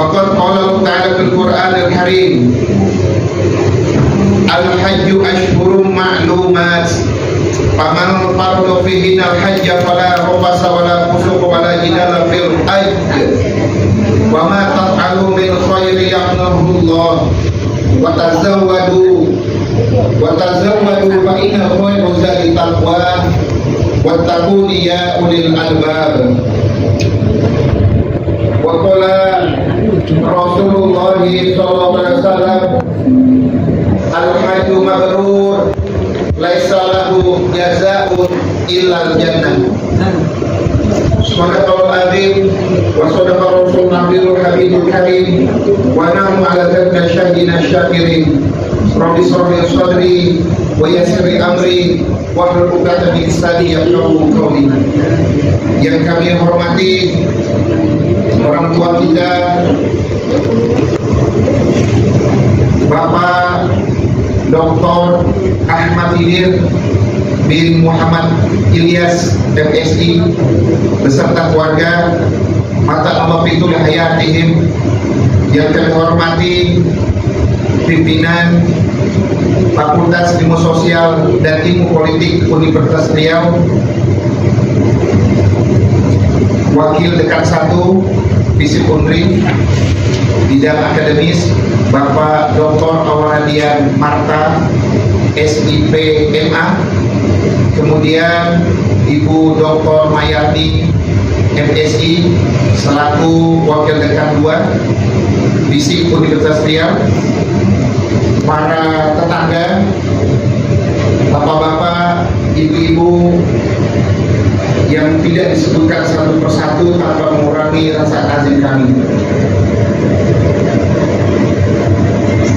Faqad qala Allah Ta'ala fil Qur'an al-Karim, al-hajju ashhurum ma'lumat, faman farada fihinna al-hajja fala rafasa wala fusuqa wala jidala fil hajj, wa ma taf'alu min khairin ya'lamuhu Allah, wa tazawwadu fa inna khayra zadi taqwa wattaquni ya ulil albab. Wa qala Rasulullah sallallahu alaihi wasallam, al-hajju mabrur laisa lahu jazaa'un illa al-jannah. Sadaqal azim wa sadaqa rasul nabiyul habibul karim wa nahnu ala dzalika syahidina syakirin. Rabbi shrah sadri wa yassir amri wa hlul 'uqdatam min lisani yafqahu qawli. Yang kami hormati orang tua kita, Bapak Dr. Ahmad Hidir bin Muhammad Ilyas MSI beserta keluarga, mata Allah fitul hayatihim. Yang kami hormati pimpinan Fakultas Ilmu Sosial dan Ilmu Politik Universitas Riau, Wakil Dekan 1 Visip Unri, bidang akademis Bapak Dr. Auradian Marta SIP MA, kemudian Ibu Dr. Mayati MSI selaku Wakil Dekan 2 Visip Universitas Riau, para tetangga, bapak-bapak, ibu-ibu yang tidak disebutkan satu persatu tanpa mengurangi rasa azim kami.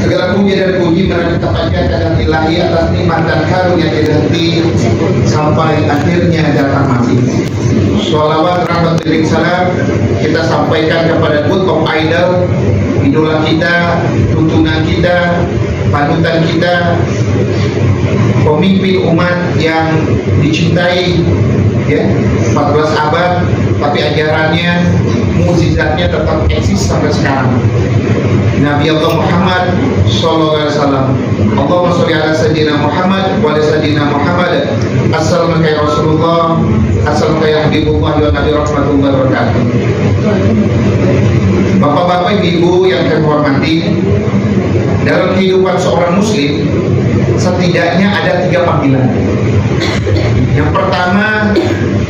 Segala puji dan puji mereka panjatkan ilahi atas nikmat dan karunia tidak henti sampai akhirnya datang mati. Sholawat rahmat dan salam kita sampaikan kepada good of idol, idola kita, tuntunan kita, panutan kita, pemimpin umat yang dicintai, ya, 14 abad, tapi ajarannya, mukjizatnya tetap eksis sampai sekarang. Nabi Allah Muhammad sallallahu alaihi wasallam. Allahumma sholli ala sayyidina Muhammad wa ala sayyidina Muhammad. Assalamualaikum ya Rasulullah, assalamualaikum ya Habibullah wa Nabi rahmatullahi wabarakatuh. Bapak-bapak, ibu yang kami hormati, dalam kehidupan seorang muslim setidaknya ada 3 panggilan. Yang pertama,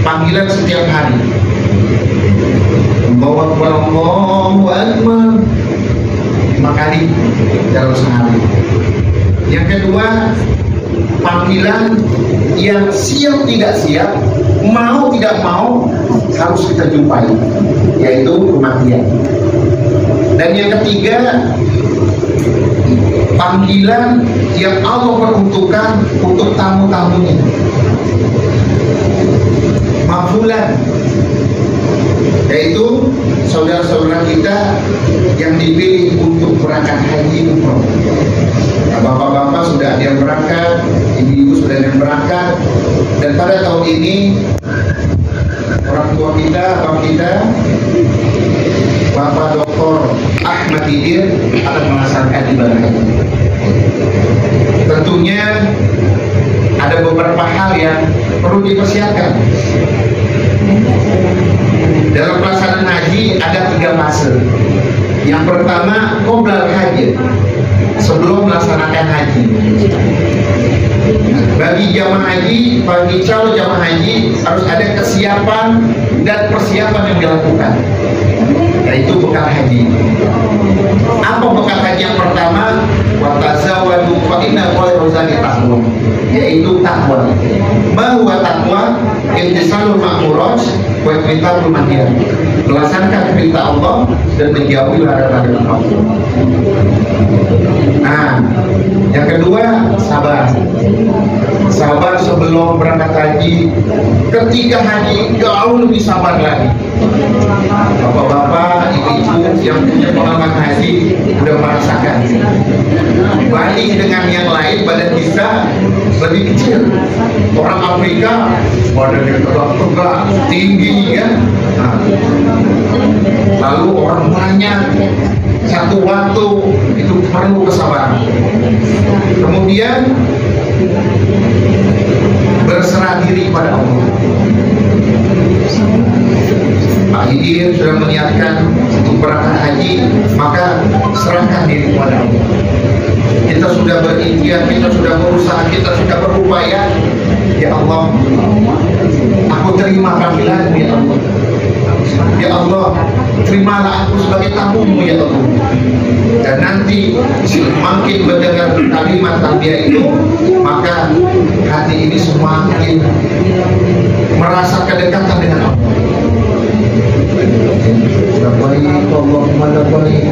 panggilan setiap hari. Allahu Akbar, Allahu Akbar 5 kali dalam sehari. Yang kedua, panggilan yang siap tidak siap, mau tidak mau harus kita jumpai, yaitu kematian. Dan yang ketiga, panggilan yang Allah peruntukkan untuk tamu-tamunya, mafulan, yaitu saudara-saudara kita yang dipilih untuk berangkat haji umroh. Nah, bapak-bapak sudah ada yang berangkat, ibu-ibu sudah ada yang berangkat, dan pada tahun ini orang tua kita, abang kita, Bapak Dr. Ahmad Hidir akan melaksanakan ibadah haji. Tentunya ada beberapa hal yang perlu dipersiapkan. Dalam pelaksanaan haji ada 3 fase. Yang pertama, qoblal haji, sebelum melaksanakan haji. Bagi jamaah haji, bagi calon jamaah haji harus ada kesiapan dan persiapan yang dilakukan, yaitu bekal haji. Apa bekal haji yang pertama? Wa tazawwadu fa inna khayra zadi taqwa, yaitu takwa. Ma huwa taqwa? Imtisalul ma'murat wa iqtidarul manhiyat, melaksanakan perintah Allah dan menjauhi larangan Allah. Nah, yang kedua, sabar. Sabar sebelum berangkat haji. Ketika haji jauh lebih sabar lagi. Bapak-bapak, ibu-ibu yang punya pengalaman haji sudah merasakan. Bali dengan yang lain badan kita lebih kecil. Orang Afrika badannya tegak-tegak, tinggi ya. Nah, lalu orang banyak, satu waktu itu perlu kesabaran. Kemudian berserah diri pada Allah. Pak Hidir sudah meniatkan untuk berangkat haji, maka serahkan diri kepada Allah. Kita sudah berikhtiar, kita sudah berusaha, kita sudah berupaya. Ya Allah, aku terima panggilanmu ya Allah. Ya Allah, terimalah aku sebagai tamumu ya Allah. Dan nanti semakin mendengar kalimat talbiyah itu, maka hati ini semakin merasa kedekatan dengan Allah. Labbaik Allahumma labbaik.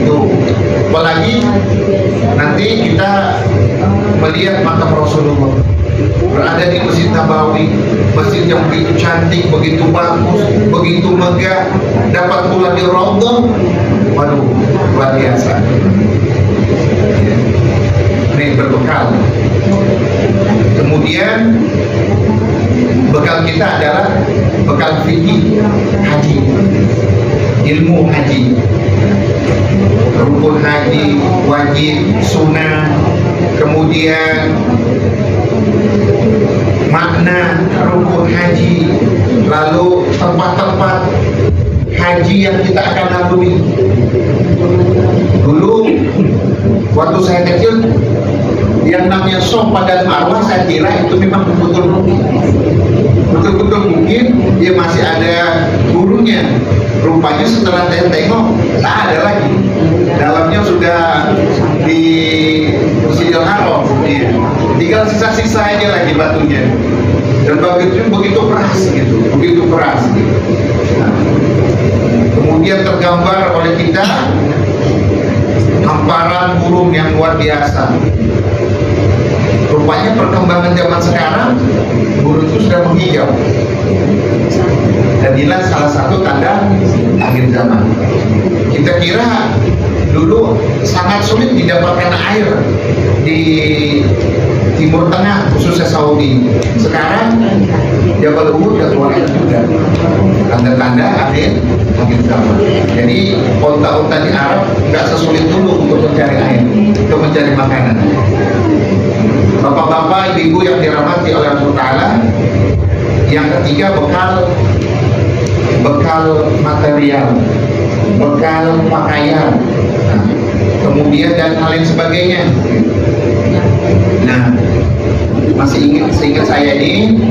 Itu apalagi nanti kita melihat makam Rasulullah berada di Masjid Nabawi, masjid yang begitu cantik, begitu bagus, begitu megah, dapat pula di Raudhah. Waduh, luar biasa. Ini berbekal. Kemudian bekal kita adalah bekal fikih haji, ilmu haji, rukun haji, wajib, sunnah, kemudian makna rukun haji, lalu tempat-tempat haji yang kita akan lalui. Dulu waktu saya kecil, yang namanya Safa dan Marwah saya kira itu memang betul-betul mungkin dia masih ada gurunya. Rupanya setelah saya tengok tak ada lagi, dalamnya sudah di Masjidil Haram, tinggal sisa-sisa aja lagi batunya, dan begitu keras gitu, begitu keras gitu. Nah, kemudian tergambar oleh kita hamparan burung yang luar biasa. Rupanya perkembangan zaman sekarang burung itu sudah menghijau, dan inilah salah satu tanda akhir zaman. Kita kira dulu sangat sulit didapatkan air di Timur Tengah, khususnya Saudi. Sekarang Jabal Uhud dan keluar juga, tanda-tanda akhir zaman. Jadi onta-onta di Arab nggak sesulit dulu untuk mencari air, untuk mencari makanan. Bapak-bapak, ibu-ibu yang dirahmati oleh Allah Ta'ala, yang ketiga bekal material, bekal pakaian, kemudian dan hal lain sebagainya. Nah, masih seingat saya ini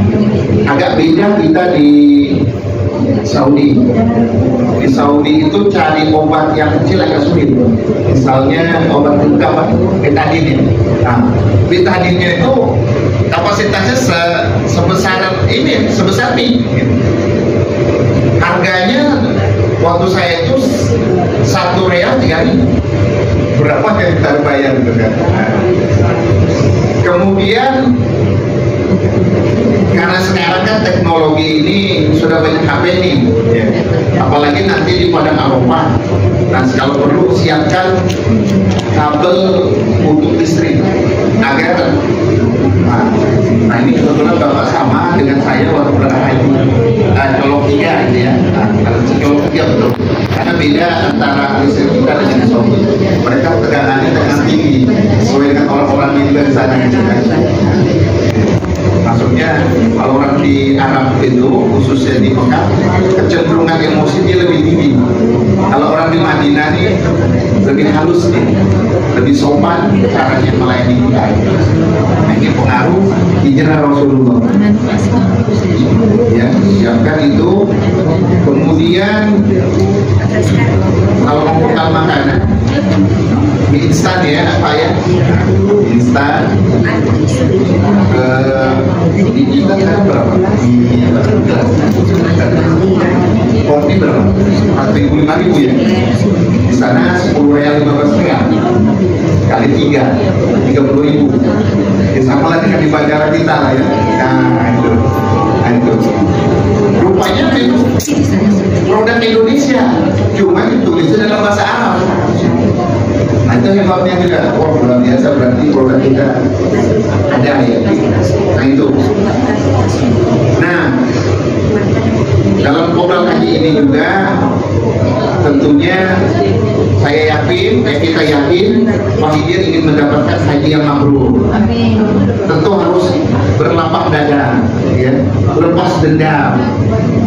agak beda kita di Saudi. Di Saudi itu cari obat yang kecil agak sulit. Misalnya obat betadine. Nah, betadine itu kapasitasnya sebesar mie. Harganya waktu saya itu 1 real 3.000. Berapa yang kita bayar gitu kan? Kemudian karena sekarang kan teknologi ini sudah banyak HP nih, ya. Apalagi nanti di Padang Arafah. Nah, kalau perlu siapkan kabel untuk listrik agar nah ini kebetulan Bapak sama dengan saya waktu berangkat haji, colok 3 gitu ya. Kalau colok 3 betul, karena beda antara listrik kita dengan Saudi. Mereka tegangannya tegangan tinggi sesuai dengan orang-orang di sana gitu kan. Maksudnya kalau orang di Arab itu, khususnya di Mekah, kecenderungan emosi dia lebih tinggi. Kalau orang di Madinah nih lebih halus nih, lebih sopan caranya melayani kita. Nah, ini pengaruh hijrah Rasulullah. Ya, siapkan itu. Kemudian kalau mau bekal makanan, mie instan ya, apa ya? Instan. Di kita kan berapa? Kopi berapa? 45.000 ya. Di sana 10 real 15 kali 3, 30.000. Ya sama lah dengan di bandara kita lah ya. Nah itu. Rupanya itu produk Indonesia, cuma ditulisnya dalam bahasa Arab. dapatnya juga. Wah, luar biasa, berarti produk kita ada ya. Nah itu. Nah, dalam program haji ini juga tentunya saya yakin, kita yakin Pak Hidir ingin mendapatkan haji yang mabrur. Tentu harus berlapang dada, ya, lepas dendam.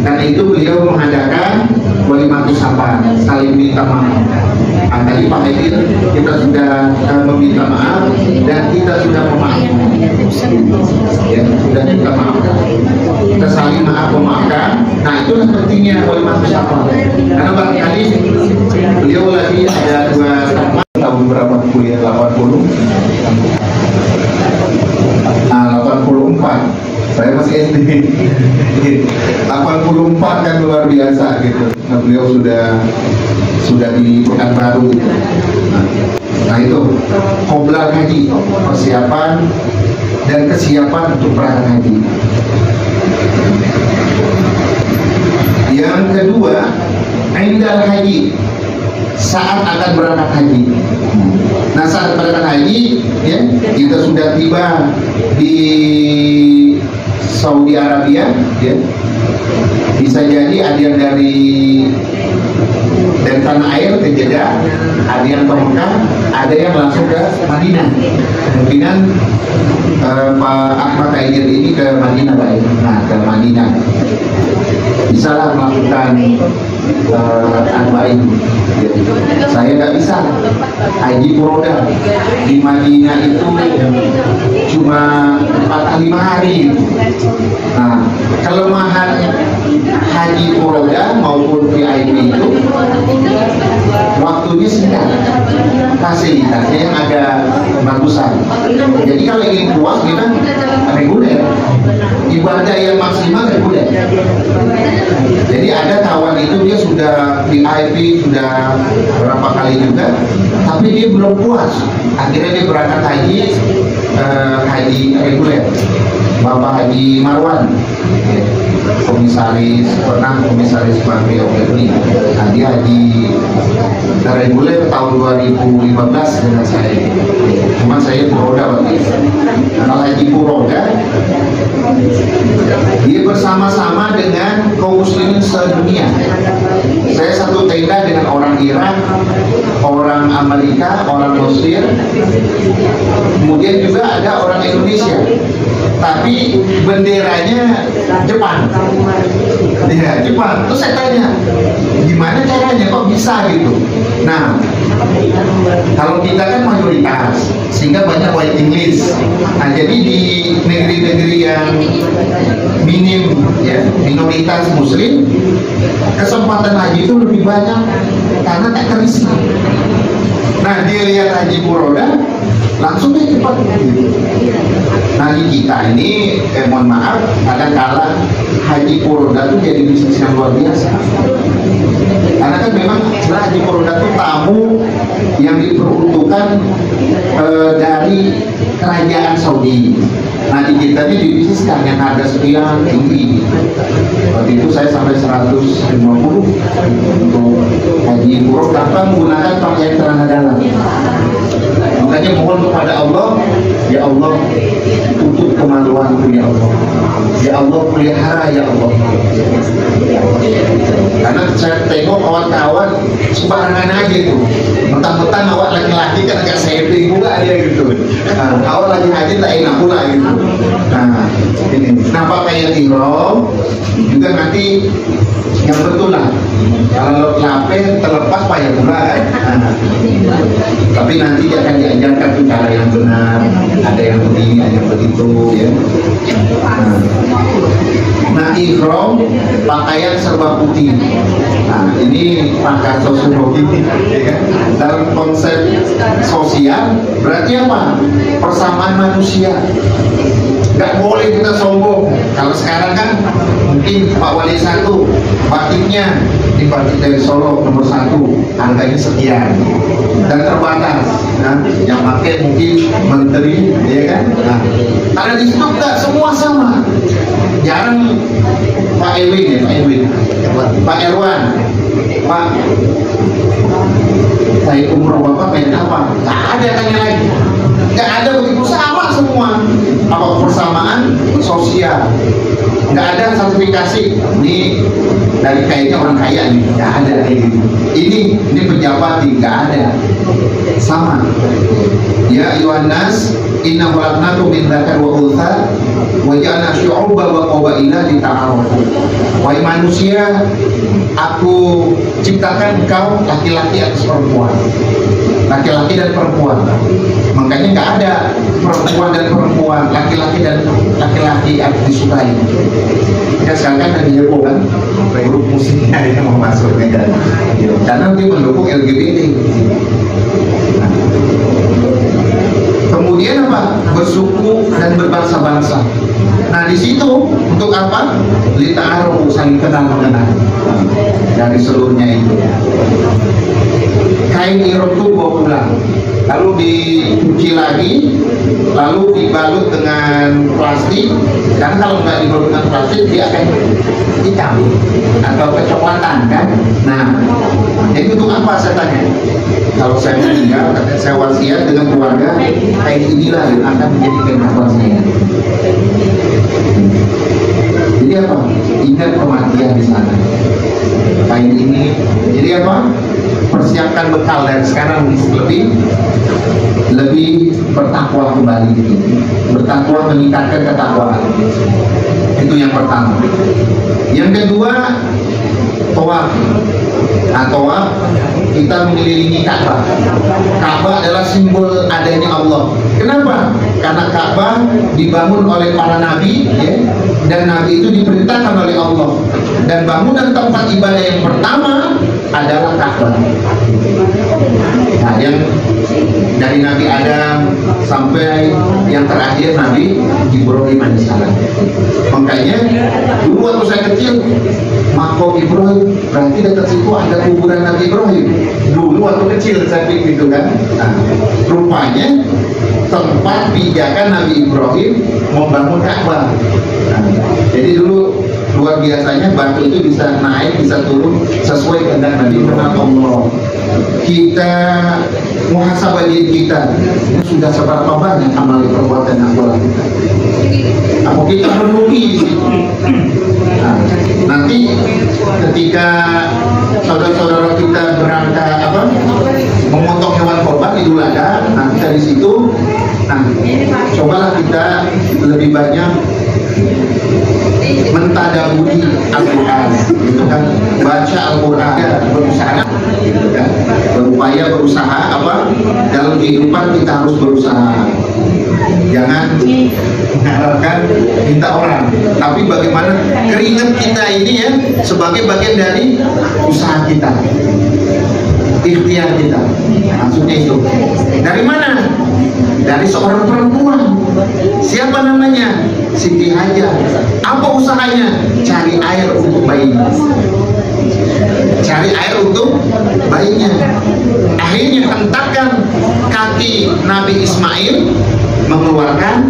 Karena itu beliau mengadakan walimatus safar, saling minta maaf. Nah, tadi Pak Hidir kita sudah meminta maaf dan kita sudah memaafkan. Ya, sudah minta maaf. Kita saling memaafkan. Nah, itulah pentingnya walimatus safar. Karena barangkali beliau lagi ada 2 teman tahun berapa kuliah 80. Nah, 84. Saya masih SD. 84 kan luar biasa gitu. Nah, beliau sudah di Pekanbaru gitu. Nah itu qoblal haji, persiapan dan kesiapan untuk berangkat haji. Yang kedua, indal haji, saat akan berangkat haji. Nah, saat berangkat haji, ya, kita sudah tiba di Saudi Arabia, ya. Bisa jadi ada yang dari tanah air ke Jeddah, ada yang ke Mekah, ada yang langsung ke Madinah. Kemungkinan Pak Ahmad Aidir ini ke Madinah, Pak. Nah, ke Madinah bisalah melakukan ini. Saya nggak bisa haji furoda di Madinah itu cuma 4-5 hari. Nah, kelemahan haji furoda maupun VIP itu waktunya singkat, fasilitasnya yang agak bagusan. Jadi kalau ingin puas kita reguler, ibadah yang maksimal reguler. Jadi ada kawan itu dia sudah VIP sudah berapa kali juga, tapi dia belum puas. Akhirnya dia berangkat haji reguler. Bapak Haji Marwan, komisaris Bangkri Okeuni. Nah, dia haji reguler tahun 2015 dengan saya. Cuma saya furoda waktu itu. Kalau haji furoda, dia bersama-sama dengan kaum muslimin sedunia. Saya satu tenda dengan orang Irak, orang Amerika, orang Mesir, kemudian juga ada orang Indonesia. Tapi benderanya Jepang. Ya, Jepang. Terus saya tanya, gimana caranya kok bisa gitu? Nah, kalau kita kan mayoritas, sehingga banyak waiting list. Nah, jadi di negeri-negeri yang minim, ya, minoritas Muslim, kesempatan haji itu lebih banyak karena tak terisi. Nah, dia lihat haji furoda, langsung dia cepat. Nah, di kita ini, mohon maaf, kadang-kala haji furoda itu jadi bisnis yang luar biasa. Karena kan memang haji furoda itu tamu yang diperuntukkan dari kerajaan Saudi. Nah, di kita ini dibisniskan yang harga sekian tinggi. Waktu itu saya sampai 150 untuk haji furoda tanpa menggunakan pakaian celana dalam. Makanya mohon kepada Allah, ya Allah, tutup kemaluanku ya Allah. Ya Allah, pelihara ya Allah. Karena saya tengok kawan-kawan sembarangan aja tuh. Mentang-mentang awak laki-laki kan agak saving juga dia gitu. Nah, awak lagi haji tak enak pula gitu. Nah, ini. Nah, pakaian ihram juga nanti yang betul lah. Kalau lapen terlepas payah pula kan. Nah, tapi nanti akan diajarkan cara yang benar. Ada yang begini, ada yang begitu, ya. Nah, ihram pakaian serba putih. Nah, ini pakaian sosiologi, ya kan? Dalam konsep sosial berarti apa? Persamaan manusia. Nggak boleh kita sombong. Kalau sekarang kan mungkin Pak Wali 1 batiknya di batik dari Solo nomor 1 harganya sekian dan terbatas. Nah, yang pakai mungkin menteri, ya kan? Nah, karena di situ nggak semua sama. Jarang Pak Erwin, Pak Erwan Pak, saya umroh Bapak main apa? Nggak ada tanya lagi. Nggak ada, begitu sama semua. Apa persamaan sosial? Nggak ada sertifikasi. Ini dari kayaknya orang kaya nih, nggak ada kayak gitu. Ini pejabat nih, nggak ada. Sama. Ya ayuhan nas, inna khalaqnakum min dzakar wa untha wa ja'alna syu'uban wa qabaila lita'arafu. Wahai manusia, aku ciptakan engkau laki-laki atas perempuan, laki-laki dan perempuan. Makanya nggak ada perempuan dan perempuan, laki-laki dan laki-laki yang disukai. Ya sekarang ada heboh kan, grup musiknya yang mau masuk kan, karena dia mendukung LGBT. Kemudian apa? Bersuku dan berbangsa-bangsa. Nah di situ untuk apa? Lita'arufu, saling kenal mengenal. Dari seluruhnya itu. Kain irob itu bawa pulang, lalu dicuci lagi, lalu dibalut dengan plastik. Karena kalau nggak dibalut dengan plastik dia akan hitam atau kecoklatan kan. Nah, jadi untuk apa saya tanya? Kalau saya meninggal, saya wasiat dengan keluarga, kain inilah yang akan menjadi kehidupan saya. Jadi apa? Ingat kematian di sana. Kain ini, jadi apa? Persiapkan bekal dari sekarang lebih bertakwa kembali, bertakwa, meningkatkan ketakwaan. Itu yang pertama. Yang kedua, tawaf. Nah, tawaf kita mengelilingi Ka'bah. Ka'bah adalah simbol adanya Allah. Kenapa? Karena Ka'bah dibangun oleh para nabi, ya, dan nabi itu diperintahkan oleh Allah. Dan bangunan tempat ibadah yang pertama adalah Ka'bah. Nah, yang dari Nabi Adam sampai yang terakhir Nabi Ibrahim alaihissalam. Makanya dulu waktu saya kecil, Makom Ibrahim, berarti dekat situ ada kuburan Nabi Ibrahim. Dulu waktu kecil saya pikir gitu kan. Nah, rupanya tempat pijakan Nabi Ibrahim membangun Ka'bah. Nah, jadi dulu luar biasanya batu itu bisa naik, bisa turun sesuai kehendak Nabi Allah. Kita muhasabah diri kita, sudah seberapa banyak amal perbuatan yang telah kita. Apa kita merugi di situ? Nah, nanti ketika saudara-saudara kita berangkat memotong hewan korban Idul Adha, nah kita di situ, nah cobalah kita lebih banyak mentadaburi Al-Quran, gitu kan, baca Al-Quran, berusaha, gitu kan, berupaya berusaha apa dalam kehidupan kita harus berusaha. Jangan mengharapkan minta orang, tapi bagaimana keringat kita ini ya sebagai bagian dari usaha kita, ikhtiar kita. Maksudnya itu dari mana? Dari seorang perempuan. Siapa namanya? Siti Hajar. Apa usahanya? Cari air untuk bayinya. Cari air untuk bayinya. Akhirnya hentakkan kaki Nabi Ismail mengeluarkan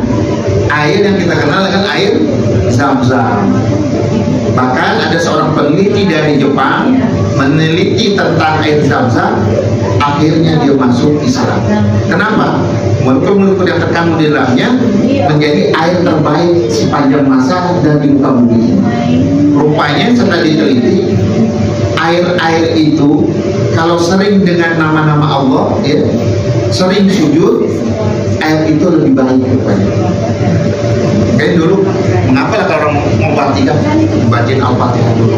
air yang kita kenal dengan air Zam-Zam. Bahkan ada seorang peneliti dari Jepang meneliti tentang air Zam-Zam, akhirnya dia masuk Islam. Kenapa? Molekul-molekul yang terkandung di dalamnya menjadi air terbaik sepanjang masa dari muka bumi. Rupanya setelah diteliti, air-air itu kalau sering dengan nama-nama Allah, ya, sering sujud, air itu lebih baik rupanya. Kayak dulu, mengapa lah kalau orang mau Fatihah, bacain Al-Fatihah dulu.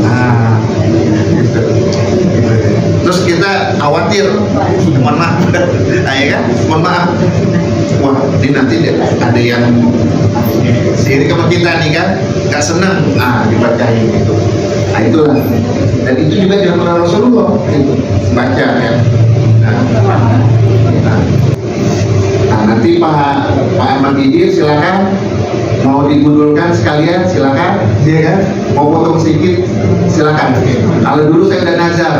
Nah, gitu. Terus kita khawatir, mohon maaf, ya kan? Mohon maaf. Wah, ini nanti ada yang sirik sama kita nih kan, nggak senang, dibacain gitu. Nah itulah. Dan itu juga dilakukan Rasulullah, itu baca ya. Nah, nanti Pak Ahmad Idir silakan, mau digundulkan sekalian silakan, dia kan, mau potong sedikit silakan. Kalau dulu saya udah nazar,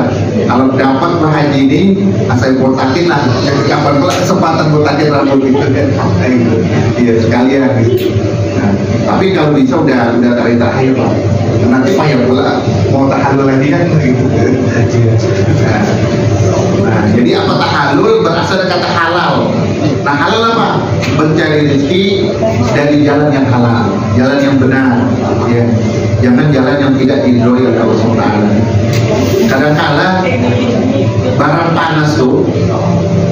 kalau dapat berhaji haji ini, saya botakin lah, yang kapan pula kesempatan botakin rambut gitu kan, iya sekalian. Nah, tapi kalau bisa udah dari terakhir lah, nanti payah pula mau tahallul lagi kan gitu. Nah, jadi apa tahallul berasal dari kata halal. Nah, halal apa? Mencari rezeki dari jalan yang halal, jalan yang benar, ya. Jangan jalan yang tidak diridhoi oleh Allah SWT. Kadang-kala barang panas tuh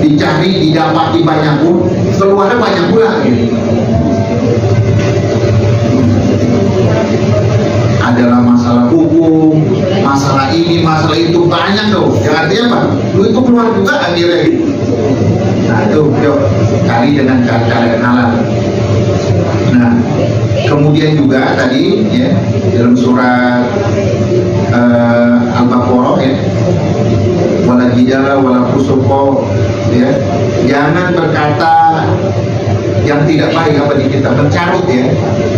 dicari, didapati banyak pun, keluarnya banyak pula gitu. Adalah masalah hukum, masalah ini, masalah itu, banyak tuh. Yang artinya apa? Lu itu keluar juga akhirnya gitu. Nah itu, yuk cari dengan cara-cara yang halal. Nah, kemudian juga tadi ya dalam surat Al-Baqarah ya, wala jidala wala fusuqa ya, jangan berkata yang tidak baik apa di kita, bercarut ya.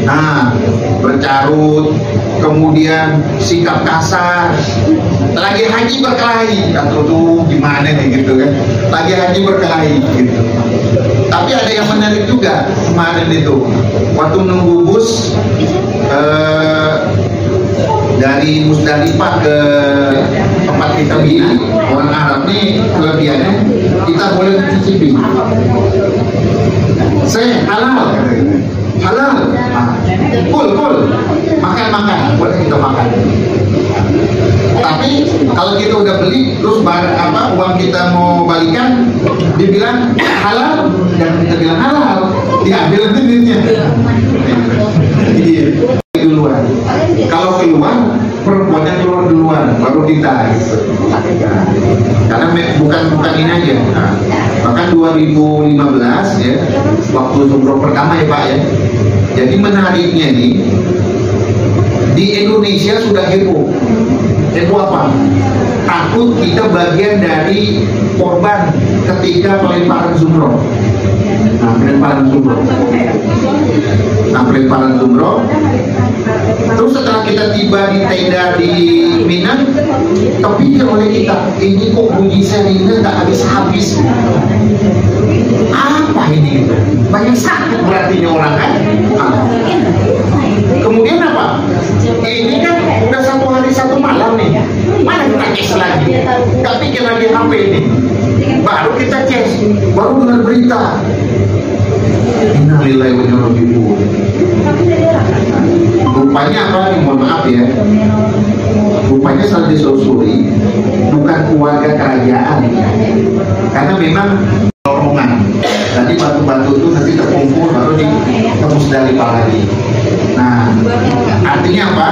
Nah, bercarut, kemudian sikap kasar, lagi haji berkelahi, atau tuh gimana nih gitu kan, lagi haji berkelahi gitu. Tapi ada yang menarik juga kemarin itu, waktu nunggu bus dari Musdalifah ke tempat kita bina, orang Arab nih kelebihannya kita boleh cicipi. Saya halal, halal, full, makan, boleh kita makan. Tapi kalau kita udah beli, terus uang kita mau balikan, dibilang halal, jangan kita bilang halal, diambil duitnya. Duluan. Kalau keluar, perempuannya keluar duluan, baru kita. Gitu. Karena bukan ini aja. Nah, bahkan 2015 ya, waktu umroh pertama ya Pak ya. Jadi menariknya nih, di Indonesia sudah heboh. Heboh apa? Takut kita bagian dari korban ketika pelemparan umroh. Pelemparan umroh. Terus setelah kita tiba di tenda di Mina, kepikir oleh kita, ini kok bunyi sirine nggak habis-habis. Apa ini? Banyak sakit berarti orang kan? Kemudian apa? Ini kan udah 1 hari 1 malam nih. Mana kita cek lagi? Gak pikir lagi HP ini. Baru kita cek, baru dengar berita. Innalillahi wa inna ilaihi raji'un. Rupanya apa? Mohon maaf ya. Rupanya saat ditelusuri bukan keluarga kerajaan, karena memang rombongan. Tadi batu-batu itu nanti terkumpul baru ditembus dari lagi. Nah, artinya apa?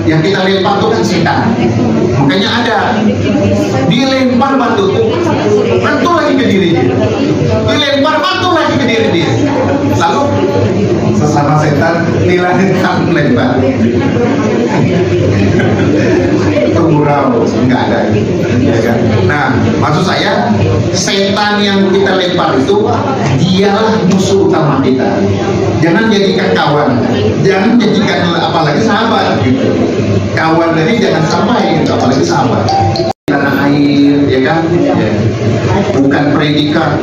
Yang kita lempar itu kan setan. Makanya ada dilempar batu itu, mantul lagi ke diri dia. Dilempar mantul lagi ke diri dia. Lalu sesama setan nilai kamu lempar. Itu gurau, nggak ada. Ya kan? Nah, maksud saya setan yang kita lempar itu dialah musuh utama kita. Jangan jadikan kawan, jangan jadikan apalagi sahabat gitu. Kawan tadi jangan sampai gitu, apalagi sahabat. Tanah air, ya kan? Ya. Bukan predikat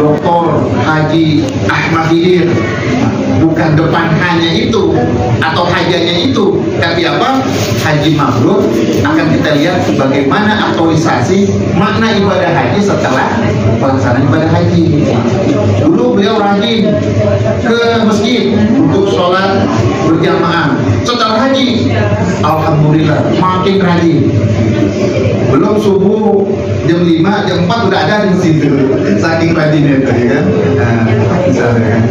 Dr. Haji Ahmad Hidir, bukan depan hanya itu atau hajanya itu, tapi apa? Haji mabrur. Akan kita lihat bagaimana aktualisasi makna ibadah haji setelah pelaksanaan ibadah haji. Dulu beliau rajin ke masjid untuk sholat berjamaah. Setelah haji, alhamdulillah makin rajin. Belum subuh jam 5, jam 4 udah ada di situ. Saking rajinnya tadi kan. Nah, misalnya kan.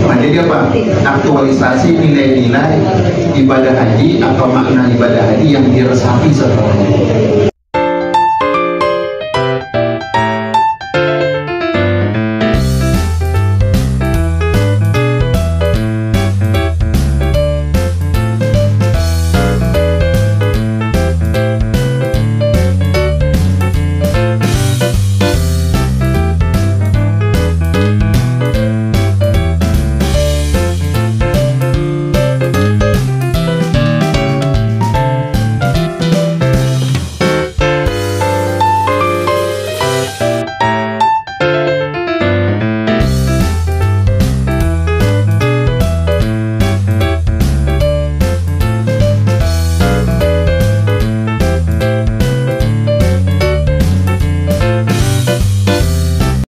Nah, jadi apa? Aktualisasi nilai-nilai ibadah haji atau makna ibadah haji yang diresapi setelah